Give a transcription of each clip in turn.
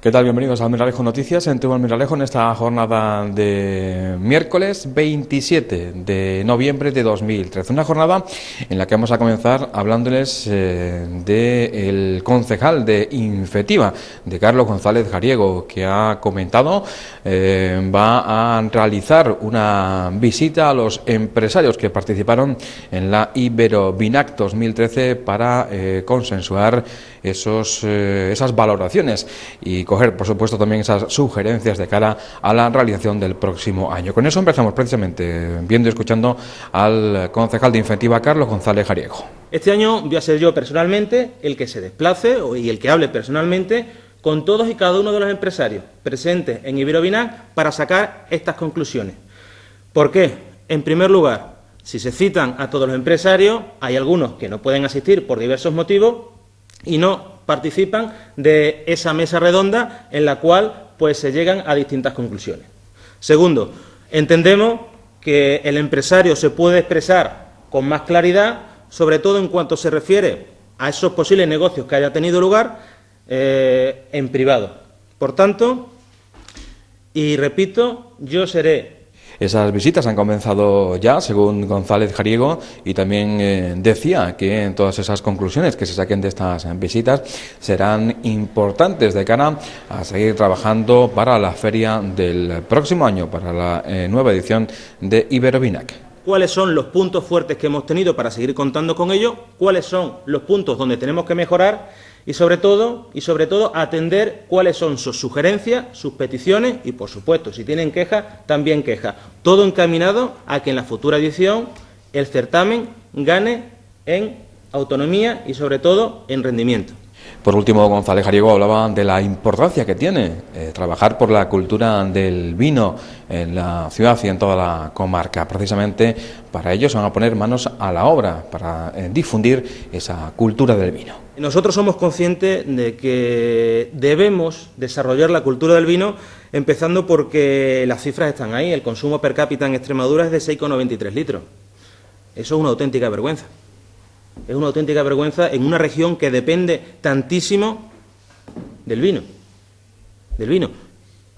¿Qué tal? Bienvenidos a Almendralejo Noticias, en TV Almendralejo, en esta jornada de miércoles 27 de noviembre de 2013. Una jornada en la que vamos a comenzar hablándoles del concejal de Infetiva, de Carlos González Jariego, que ha comentado va a realizar una visita a los empresarios que participaron en la Iberovinac 2013 para consensuar esas valoraciones y coger, por supuesto, también esas sugerencias de cara a la realización del próximo año. Con eso empezamos precisamente viendo y escuchando al concejal de Infetiva, Carlos González Jariego. Este año voy a ser yo personalmente el que se desplace y el que hable personalmente con todos y cada uno de los empresarios presentes en Iberovinac para sacar estas conclusiones. ¿Por qué? En primer lugar, si se citan a todos los empresarios, hay algunos que no pueden asistir por diversos motivos y no participan de esa mesa redonda en la cual pues se llegan a distintas conclusiones. Segundo, entendemos que el empresario se puede expresar con más claridad, sobre todo en cuanto se refiere a esos posibles negocios que haya tenido lugar en privado. Por tanto, y repito, yo seré... Esas visitas han comenzado ya, según González Jariego, y también decía que todas esas conclusiones que se saquen de estas visitas serán importantes de cara a seguir trabajando para la feria del próximo año, para la nueva edición de Iberovinac. ¿Cuáles son los puntos fuertes que hemos tenido para seguir contando con ello? ¿Cuáles son los puntos donde tenemos que mejorar? Y sobre todo, atender cuáles son sus sugerencias, sus peticiones y, por supuesto, si tienen quejas, también quejas. Todo encaminado a que en la futura edición el certamen gane en autonomía y, sobre todo, en rendimiento. Por último, González Jariego hablaba de la importancia que tiene trabajar por la cultura del vino en la ciudad y en toda la comarca. Precisamente para ello se van a poner manos a la obra para difundir esa cultura del vino. Nosotros somos conscientes de que debemos desarrollar la cultura del vino, empezando porque las cifras están ahí. El consumo per cápita en Extremadura es de 6,93 litros. Eso es una auténtica vergüenza. Es una auténtica vergüenza en una región que depende tantísimo del vino.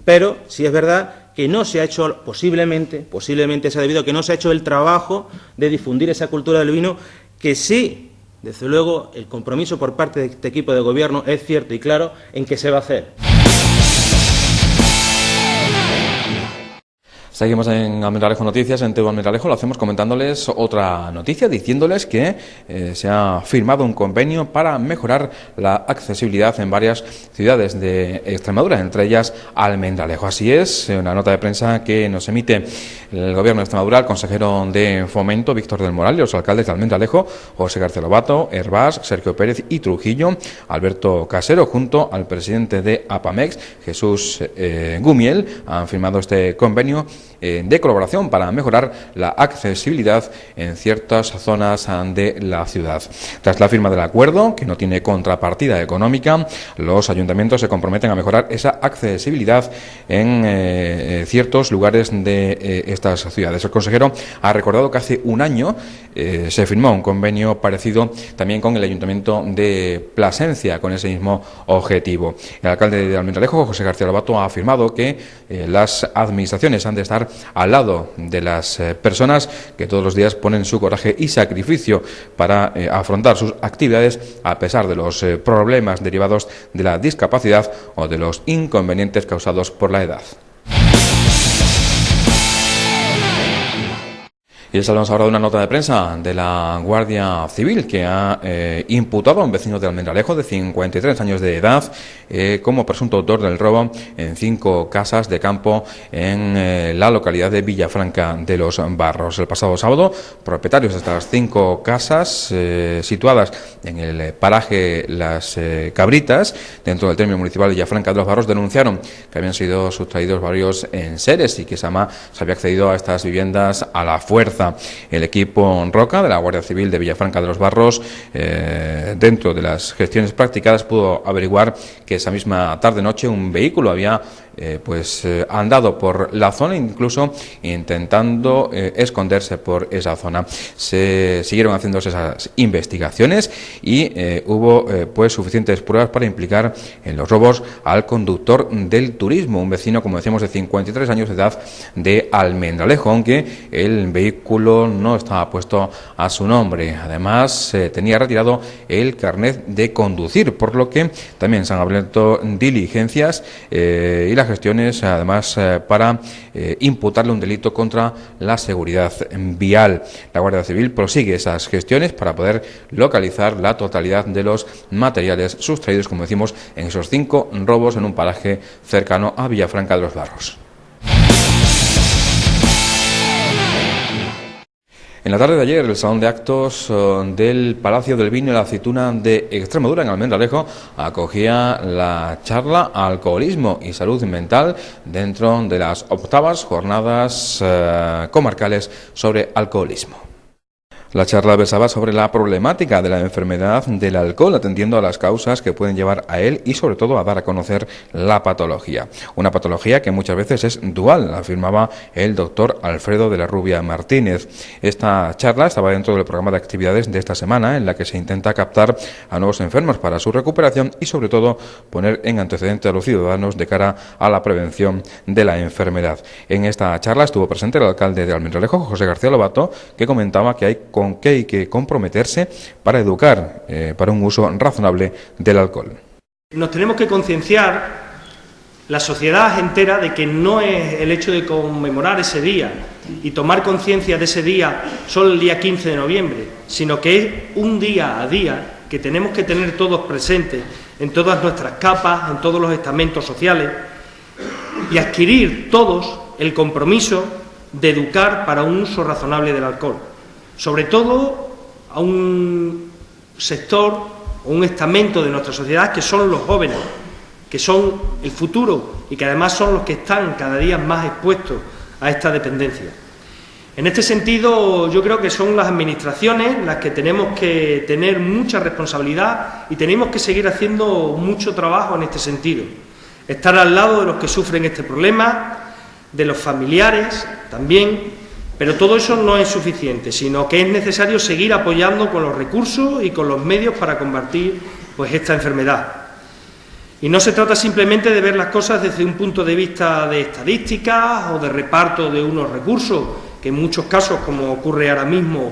Pero sí es verdad que no se ha hecho, posiblemente se ha debido a que no se ha hecho el trabajo de difundir esa cultura del vino, que sí, desde luego, el compromiso por parte de este equipo de gobierno es cierto y claro en que se va a hacer. Seguimos en Almendralejo Noticias, en TV Almendralejo. Lo hacemos comentándoles otra noticia, diciéndoles que se ha firmado un convenio para mejorar la accesibilidad en varias ciudades de Extremadura, entre ellas Almendralejo. Así es, una nota de prensa que nos emite el Gobierno de Extremadura, el consejero de Fomento, Víctor del Moral, y los alcaldes de Almendralejo, José García Lobato, Hervás, Sergio Pérez y Trujillo, Alberto Casero, junto al presidente de APAMEX, Jesús Gumiel, han firmado este convenio de colaboración para mejorar la accesibilidad en ciertas zonas de la ciudad. Tras la firma del acuerdo, que no tiene contrapartida económica, los ayuntamientos se comprometen a mejorar esa accesibilidad en ciertos lugares de estas ciudades. El consejero ha recordado que hace un año se firmó un convenio parecido también con el ayuntamiento de Plasencia, con ese mismo objetivo. El alcalde de Almendralejo, José García Lobato, ha afirmado que las administraciones han de estar al lado de las personas que todos los días ponen su coraje y sacrificio para afrontar sus actividades a pesar de los problemas derivados de la discapacidad o de los inconvenientes causados por la edad. Y les hablamos ahora de una nota de prensa de la Guardia Civil, que ha imputado a un vecino de Almendralejo de 53 años de edad como presunto autor del robo en 5 casas de campo en la localidad de Villafranca de los Barros. El pasado sábado, propietarios de estas 5 casas situadas en el paraje Las Cabritas, dentro del término municipal de Villafranca de los Barros, denunciaron que habían sido sustraídos varios enseres y que Sama se había accedido a estas viviendas a la fuerza. El equipo Roca de la Guardia Civil de Villafranca de los Barros, dentro de las gestiones practicadas, pudo averiguar que esa misma tarde-noche un vehículo había han dado por la zona, incluso intentando esconderse por esa zona. Se siguieron haciendo esas investigaciones y hubo suficientes pruebas para implicar en los robos al conductor del turismo, un vecino, como decíamos, de 53 años de edad de Almendralejo, aunque el vehículo no estaba puesto a su nombre. Además, tenía retirado el carnet de conducir, por lo que también se han abierto diligencias y las gestiones, además, para imputarle un delito contra la seguridad vial. La Guardia Civil prosigue esas gestiones para poder localizar la totalidad de los materiales sustraídos, como decimos, en esos 5 robos en un paraje cercano a Villafranca de los Barros. En la tarde de ayer, el Salón de Actos del Palacio del Vino y la Aceituna de Extremadura, en Almendralejo, acogía la charla Alcoholismo y Salud Mental dentro de las 8ª jornadas comarcales sobre alcoholismo. La charla versaba sobre la problemática de la enfermedad del alcohol, atendiendo a las causas que pueden llevar a él y, sobre todo, a dar a conocer la patología. Una patología que muchas veces es dual, afirmaba el doctor Alfredo de la Rubia Martínez. Esta charla estaba dentro del programa de actividades de esta semana, en la que se intenta captar a nuevos enfermos para su recuperación y, sobre todo, poner en antecedente a los ciudadanos de cara a la prevención de la enfermedad. En esta charla estuvo presente el alcalde de Almendralejo, José García Lobato, que comentaba que hay que comprometerse para educar para un uso razonable del alcohol. Nos tenemos que concienciar, la sociedad entera, de que no es el hecho de conmemorar ese día y tomar conciencia de ese día solo el día 15 de noviembre, sino que es un día a día que tenemos que tener todos presentes en todas nuestras capas, en todos los estamentos sociales, y adquirir todos el compromiso de educar para un uso razonable del alcohol. Sobre todo a un sector o un estamento de nuestra sociedad que son los jóvenes, que son el futuro y que además son los que están cada día más expuestos a esta dependencia. En este sentido, yo creo que son las administraciones las que tenemos que tener mucha responsabilidad y tenemos que seguir haciendo mucho trabajo en este sentido. Estar al lado de los que sufren este problema, de los familiares también. Pero todo eso no es suficiente, sino que es necesario seguir apoyando con los recursos y con los medios para combatir esta enfermedad. Y no se trata simplemente de ver las cosas desde un punto de vista de estadísticas o de reparto de unos recursos, que en muchos casos, como ocurre ahora mismo,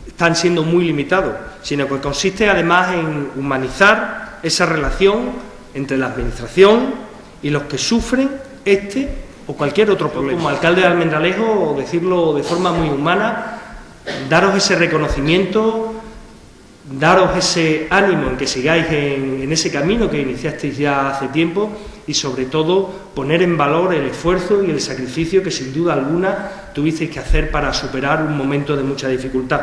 están siendo muy limitados, sino que consiste además en humanizar esa relación entre la administración y los que sufren o cualquier otro problema. Como alcalde de Almendralejo, decirlo de forma muy humana, daros ese reconocimiento, daros ese ánimo en que sigáis en ese camino que iniciasteis ya hace tiempo y, sobre todo, poner en valor el esfuerzo y el sacrificio que, sin duda alguna, tuvisteis que hacer para superar un momento de mucha dificultad.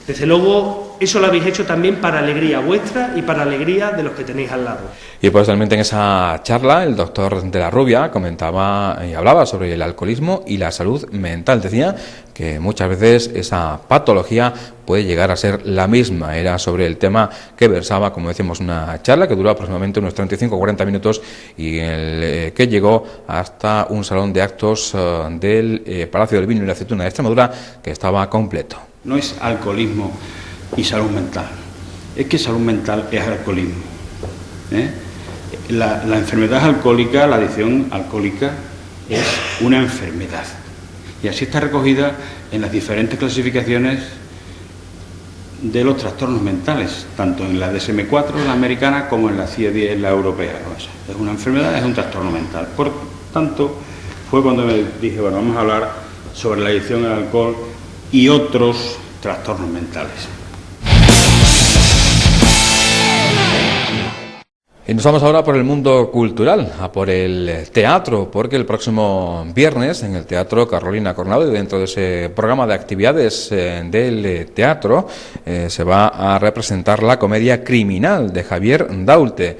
Desde luego, eso lo habéis hecho también para alegría vuestra y para alegría de los que tenéis al lado. Y posteriormente en esa charla, el doctor de la Rubia comentaba y hablaba sobre el alcoholismo y la salud mental. Decía que muchas veces esa patología puede llegar a ser la misma. Era sobre el tema que versaba, como decimos, una charla que duró aproximadamente unos 35 o 40 minutos y que llegó hasta un salón de actos del Palacio del Vino y la Aceituna de Extremadura, que estaba completo. No es alcoholismo y salud mental, es que salud mental es alcoholismo. La enfermedad alcohólica, la adicción alcohólica, es una enfermedad. Y así está recogida en las diferentes clasificaciones de los trastornos mentales, tanto en la DSM-4, la americana, como en la CIE-10, la europea. Es una enfermedad, es un trastorno mental. Por tanto, fue cuando me dije, bueno, vamos a hablar sobre la adicción al alcohol y otros trastornos mentales. Y nos vamos ahora por el mundo cultural, a por el teatro, porque el próximo viernes en el Teatro Carolina Cornado, y dentro de ese programa de actividades del teatro, se va a representar la comedia Criminal de Javier Daulte,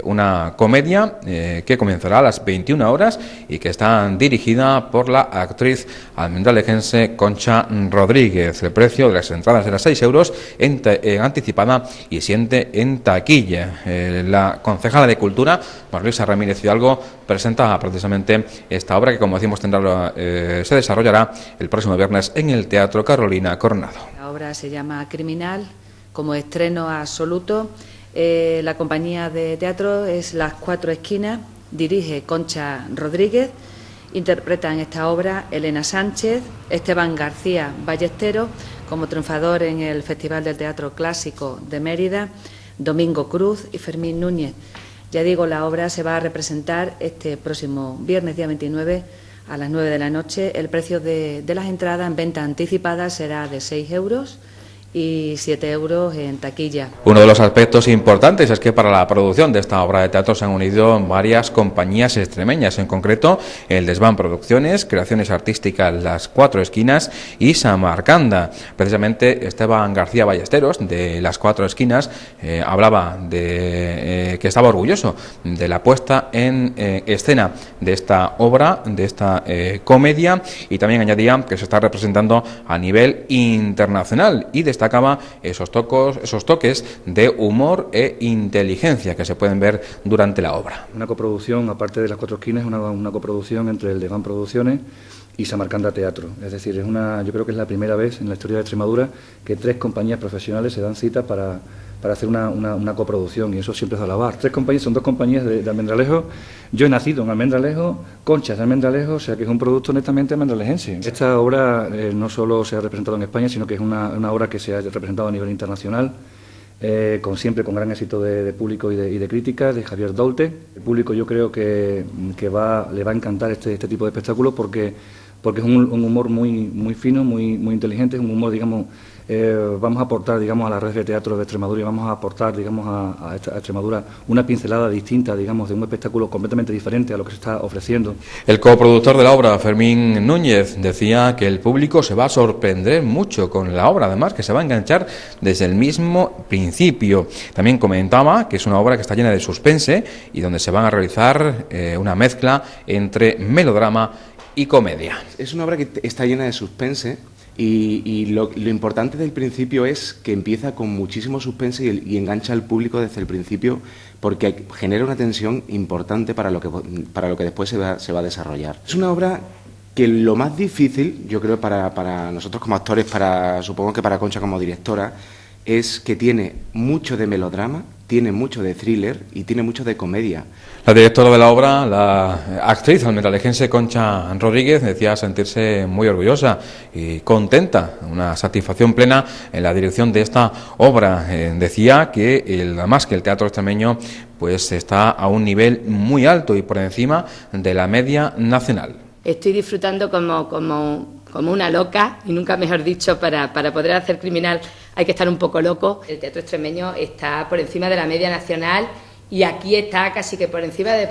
una comedia que comenzará a las 21 horas y que está dirigida por la actriz almendralejense Concha Rodríguez. El precio de las entradas era 6 euros en anticipada y 7 en taquilla. La concejala de Cultura, María Luisa Ramírez Hidalgo, presenta precisamente esta obra que, como decimos, se desarrollará el próximo viernes en el Teatro Carolina Coronado. La obra se llama Criminal, como estreno absoluto. La compañía de teatro es Las Cuatro Esquinas, dirige Concha Rodríguez. Interpretan esta obra Elena Sánchez, Esteban García Ballesteros, como triunfador en el Festival del Teatro Clásico de Mérida, Domingo Cruz y Fermín Núñez. Ya digo, la obra se va a representar este próximo viernes, día 29, a las 9 de la noche. El precio de las entradas en venta anticipada será de 6 euros y 7 euros en taquilla. Uno de los aspectos importantes es que para la producción de esta obra de teatro se han unido varias compañías extremeñas, en concreto el Desván Producciones, Creaciones Artísticas Las Cuatro Esquinas y Samarcanda. Precisamente Esteban García Ballesteros, de Las Cuatro Esquinas, hablaba de que estaba orgulloso de la puesta en escena de esta obra, de esta comedia, y también añadía que se está representando a nivel internacional y destacaba esos toques de humor e inteligencia que se pueden ver durante la obra. Una coproducción, aparte de Las Cuatro Esquinas, una coproducción entre el Desván Producciones y Samarcanda Teatro. Es decir, yo creo que es la primera vez en la historia de Extremadura que 3 compañías profesionales se dan cita para hacer una coproducción, y eso siempre es de alabar. 3 compañías, son 2 compañías de Almendralejo. Yo he nacido en Almendralejo, Concha es de Almendralejo, o sea que es un producto netamente almendralejense. Esta obra no solo se ha representado en España, sino que es una obra que se ha representado a nivel internacional, siempre con gran éxito de público y de crítica, de Javier Doulte. El público, yo creo que le va a encantar este tipo de espectáculo porque es un humor muy fino, muy inteligente, es un humor, digamos, vamos a aportar, digamos, a la red de teatro de Extremadura y vamos a aportar, digamos, a Extremadura una pincelada distinta, digamos, de un espectáculo completamente diferente a lo que se está ofreciendo. El coproductor de la obra, Fermín Núñez, decía que el público se va a sorprender mucho con la obra, además que se va a enganchar desde el mismo principio. También comentaba que es una obra que está llena de suspense y donde se van a realizar una mezcla entre melodrama y comedia. Es una obra que está llena de suspense y lo importante del principio es que empieza con muchísimo suspense y engancha al público desde el principio porque genera una tensión importante para lo que después se va a desarrollar. Es una obra que lo más difícil, yo creo, para nosotros como actores, supongo que para Concha como directora, es que tiene mucho de melodrama, tiene mucho de thriller y tiene mucho de comedia. La directora de la obra, la actriz almendralejense Concha Rodríguez, decía sentirse muy orgullosa y contenta, una satisfacción plena en la dirección de esta obra. Decía que además que el teatro extremeño pues está a un nivel muy alto y por encima de la media nacional. Estoy disfrutando como una loca, y nunca mejor dicho, para poder hacer Criminal hay que estar un poco loco. El teatro extremeño está por encima de la media nacional y aquí está casi que por encima de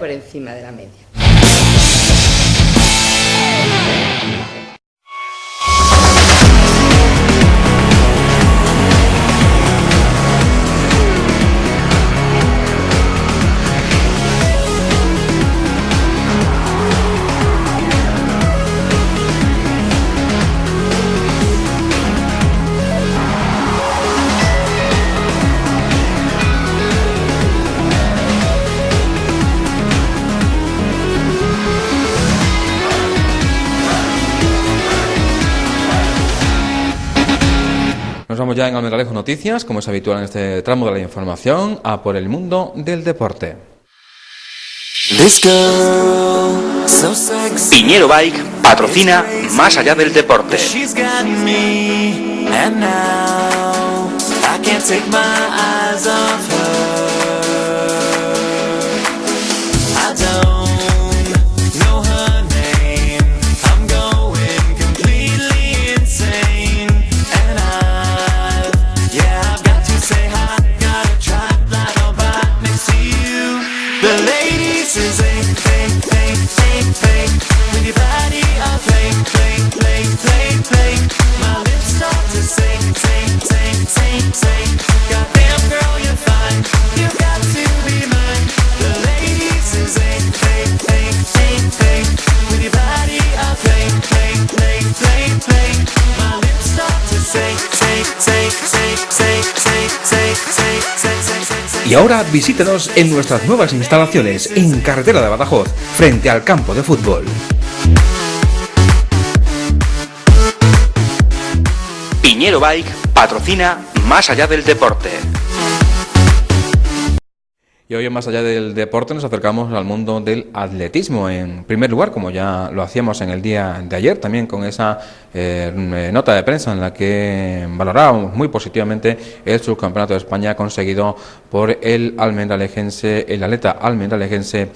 la media. Nos vamos ya en Almendralejo Noticias, como es habitual en este tramo de la información, a por el mundo del deporte. Piñero Bike patrocina Más allá del deporte. Goddamn girl, you're fine. You got Y ahora visítenos en nuestras nuevas instalaciones en carretera de Badajoz, frente al campo de fútbol. Piñero Bike patrocina Más allá del deporte. Y hoy en Más allá del deporte nos acercamos al mundo del atletismo. En primer lugar, como ya lo hacíamos en el día de ayer, también con esa nota de prensa en la que valorábamos muy positivamente el subcampeonato de España conseguido por el atleta almendralejense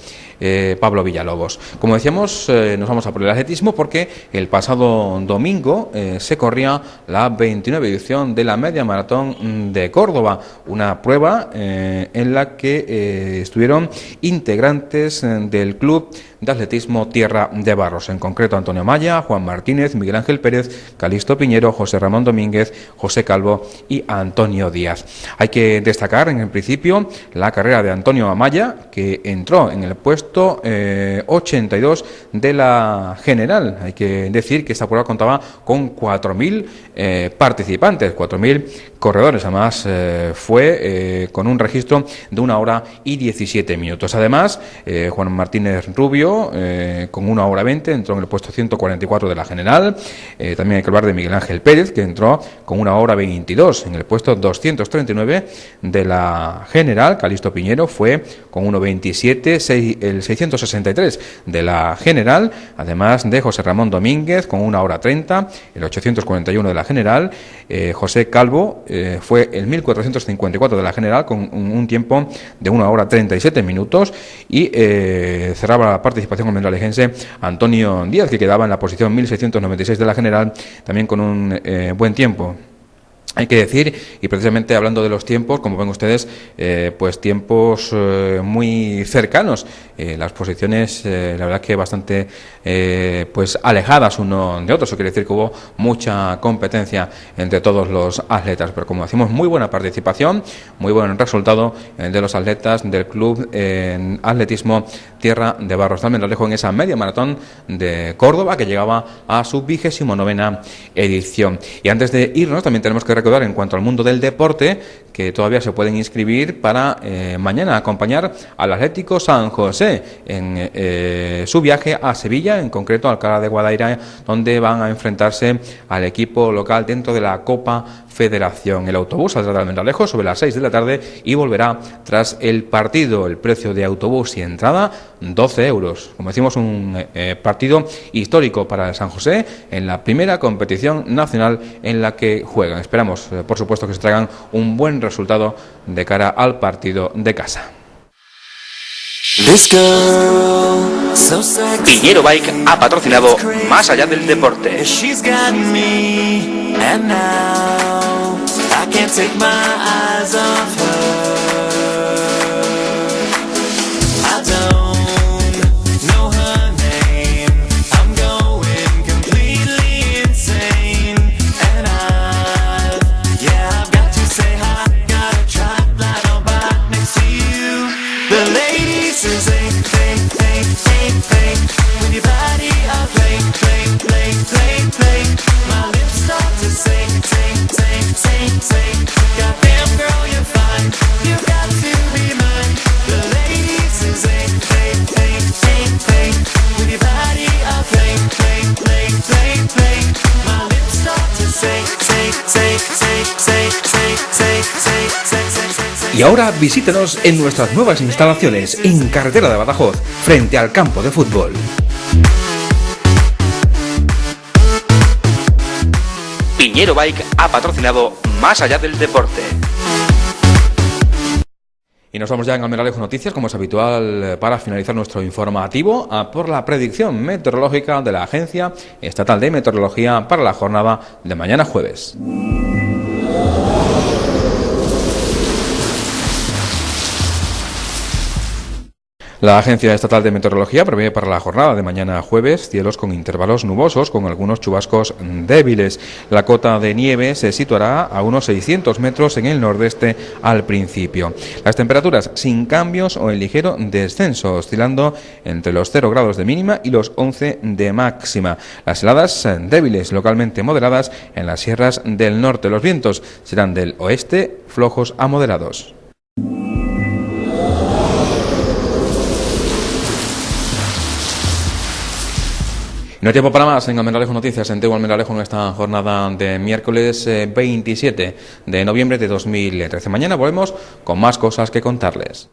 Pablo Villalobos. Como decíamos, nos vamos a por el atletismo porque el pasado domingo se corría la 29 edición de la Media Maratón de Córdoba, una prueba en la que estuvieron integrantes del Club de Atletismo Tierra de Barros, en concreto Antonio Maya, Juan Martínez, Miguel Ángel Pérez, Calixto Piñero, José Ramón Domínguez, José Calvo y Antonio Díaz. Hay que destacar en el principio la carrera de Antonio Amaya, que entró en el puesto 82 de la general. Hay que decir que esta prueba contaba con 4.000 participantes, 4.000 corredores. Además fue con un registro de 1 hora y 17 minutos. Además, Juan Martínez Rubio, con 1 hora 20, entró en el puesto 144 de la general. También hay que hablar de Miguel Ángel Pérez, que entró con 1 hora 22 en el puesto 239 de la general. Calixto Piñero fue con 1.27, el 663 de la general, además de José Ramón Domínguez con 1 hora 30, el 841 de la general. José Calvo fue el 1.454 de la general con un tiempo de 1 hora 37 minutos y cerraba la participación almendralejense Antonio Díaz, que quedaba en la posición 1.696 de la general, también con un buen tiempo. Hay que decir, y precisamente hablando de los tiempos, como ven ustedes, pues tiempos muy cercanos. Las posiciones, la verdad que bastante pues alejadas uno de otro. Eso quiere decir que hubo mucha competencia entre todos los atletas. Pero como decimos, muy buena participación, muy buen resultado de los atletas del Club en Atletismo Tierra de Barros de Almendralejo en esa media maratón de Córdoba, que llegaba a su 29ª edición. Y antes de irnos, también tenemos que recordar en cuanto al mundo del deporte que todavía se pueden inscribir para mañana acompañar al Atlético San José en su viaje a Sevilla, en concreto al Alcalá de Guadaira, donde van a enfrentarse al equipo local dentro de la Copa Federación. El autobús saldrá de Almendralejo sobre las 6 de la tarde y volverá tras el partido. El precio de autobús y entrada, 12 euros. Como decimos, un partido histórico para el San José en la primera competición nacional en la que juegan. Esperamos, por supuesto, que se traigan un buen resultado de cara al partido de casa. Piñero Bike ha patrocinado Más allá del deporte. I can't take my eyes off her. I don't know her name. I'm going completely insane. And I've got to say hi. Gotta try fly on by next to you. The ladies who say, with your body I play. My lips start to say. Goddamn girl, you're fine. You got to be mine. The ladies who say, with your body I'll play. My lips start to say. Y ahora visítenos en nuestras nuevas instalaciones en carretera de Badajoz, frente al campo de fútbol. Piñero Bike ha patrocinado Más allá del deporte. Y nos vamos ya en Almendralejo Noticias, como es habitual, para finalizar nuestro informativo por la predicción meteorológica de la Agencia Estatal de Meteorología para la jornada de mañana jueves. La Agencia Estatal de Meteorología prevé para la jornada de mañana jueves cielos con intervalos nubosos con algunos chubascos débiles. La cota de nieve se situará a unos 600 metros en el nordeste al principio. Las temperaturas sin cambios o en ligero descenso, oscilando entre los 0 grados de mínima y los 11 de máxima. Las heladas débiles, localmente moderadas en las sierras del norte. Los vientos serán del oeste, flojos a moderados. No hay tiempo para más en Almendralejo Noticias, en Teo Almendralejo, en esta jornada de miércoles 27 de noviembre de 2013. Mañana volvemos con más cosas que contarles.